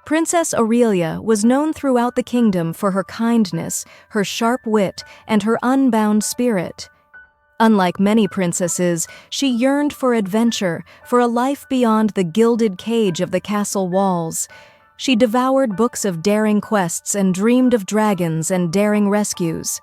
Princess Aurelia was known throughout the kingdom for her kindness, her sharp wit, and her unbound spirit. Unlike many princesses, she yearned for adventure, for a life beyond the gilded cage of the castle walls. She devoured books of daring quests and dreamed of dragons and daring rescues.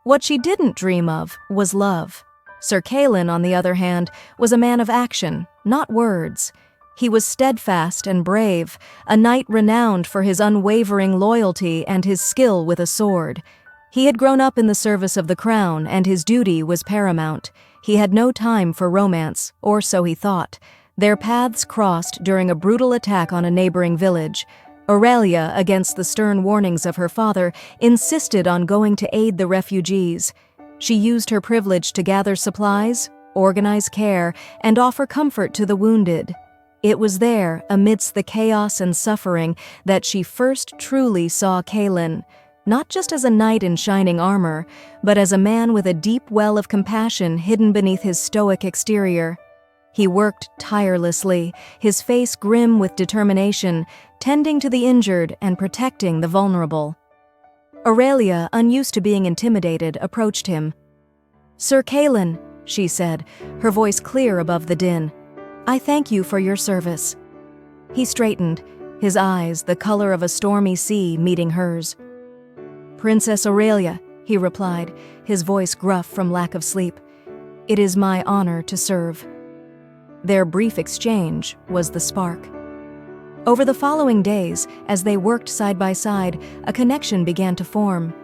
What she didn't dream of was love. Sir Calin, on the other hand, was a man of action, not words. He was steadfast and brave, a knight renowned for his unwavering loyalty and his skill with a sword. He had grown up in the service of the crown, and his duty was paramount. He had no time for romance, or so he thought. Their paths crossed during a brutal attack on a neighboring village. Aurelia, against the stern warnings of her father, insisted on going to aid the refugees. She used her privilege to gather supplies, organize care, and offer comfort to the wounded. It was there, amidst the chaos and suffering, that she first truly saw Calin, not just as a knight in shining armor, but as a man with a deep well of compassion hidden beneath his stoic exterior. He worked tirelessly, his face grim with determination, tending to the injured and protecting the vulnerable. Aurelia, unused to being intimidated, approached him. "Sir Calin," she said, her voice clear above the din, "I thank you for your service." He straightened, his eyes the color of a stormy sea meeting hers. "Princess Aurelia," he replied, his voice gruff from lack of sleep, "it is my honor to serve." Their brief exchange was the spark. Over the following days, as they worked side by side, a connection began to form.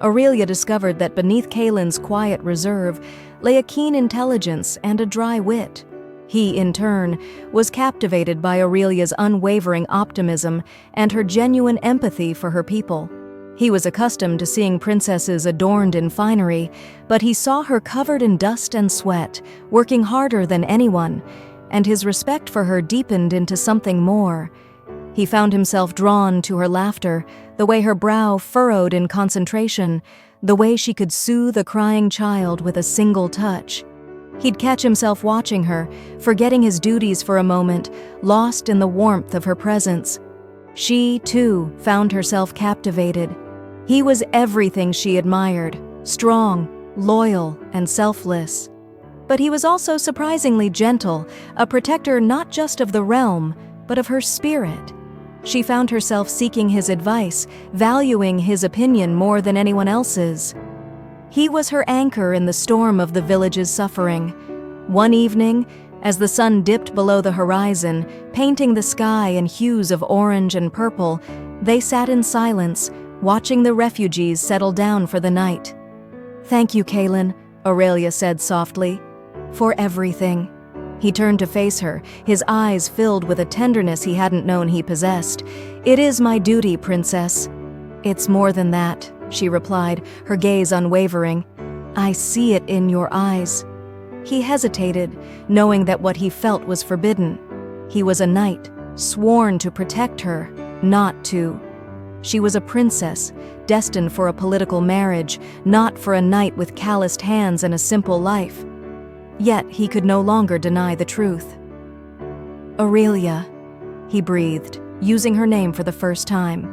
Aurelia discovered that beneath Calin's quiet reserve lay a keen intelligence and a dry wit. He, in turn, was captivated by Aurelia's unwavering optimism and her genuine empathy for her people. He was accustomed to seeing princesses adorned in finery, but he saw her covered in dust and sweat, working harder than anyone, and his respect for her deepened into something more. He found himself drawn to her laughter, the way her brow furrowed in concentration, the way she could soothe a crying child with a single touch. He'd catch himself watching her, forgetting his duties for a moment, lost in the warmth of her presence. She, too, found herself captivated. He was everything she admired, strong, loyal, and selfless. But he was also surprisingly gentle, a protector not just of the realm, but of her spirit. She found herself seeking his advice, valuing his opinion more than anyone else's. He was her anchor in the storm of the village's suffering. One evening, as the sun dipped below the horizon, painting the sky in hues of orange and purple, they sat in silence, watching the refugees settle down for the night. "Thank you, Calin," Aurelia said softly, "for everything." He turned to face her, his eyes filled with a tenderness he hadn't known he possessed. "It is my duty, Princess." "It's more than that," she replied, her gaze unwavering. "I see it in your eyes." He hesitated, knowing that what he felt was forbidden. He was a knight, sworn to protect her, not to. She was a princess, destined for a political marriage, not for a knight with calloused hands and a simple life. Yet he could no longer deny the truth. "Aurelia," he breathed, using her name for the first time.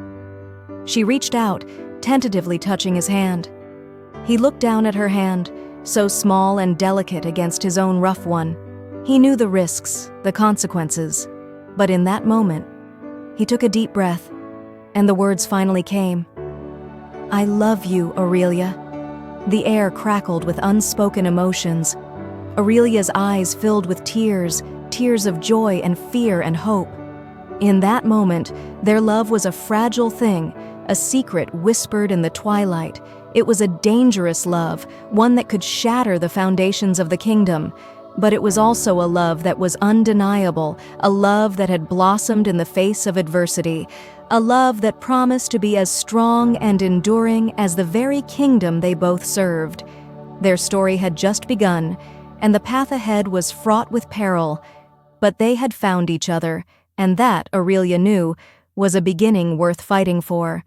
She reached out, tentatively touching his hand. He looked down at her hand, so small and delicate against his own rough one. He knew the risks, the consequences. But in that moment, he took a deep breath, and the words finally came. "I love you, Aurelia." The air crackled with unspoken emotions. Aurelia's eyes filled with tears, tears of joy and fear and hope. In that moment, their love was a fragile thing, a secret whispered in the twilight. It was a dangerous love, one that could shatter the foundations of the kingdom. But it was also a love that was undeniable, a love that had blossomed in the face of adversity, a love that promised to be as strong and enduring as the very kingdom they both served. Their story had just begun, and the path ahead was fraught with peril, but they had found each other, and that, Aurelia knew, was a beginning worth fighting for.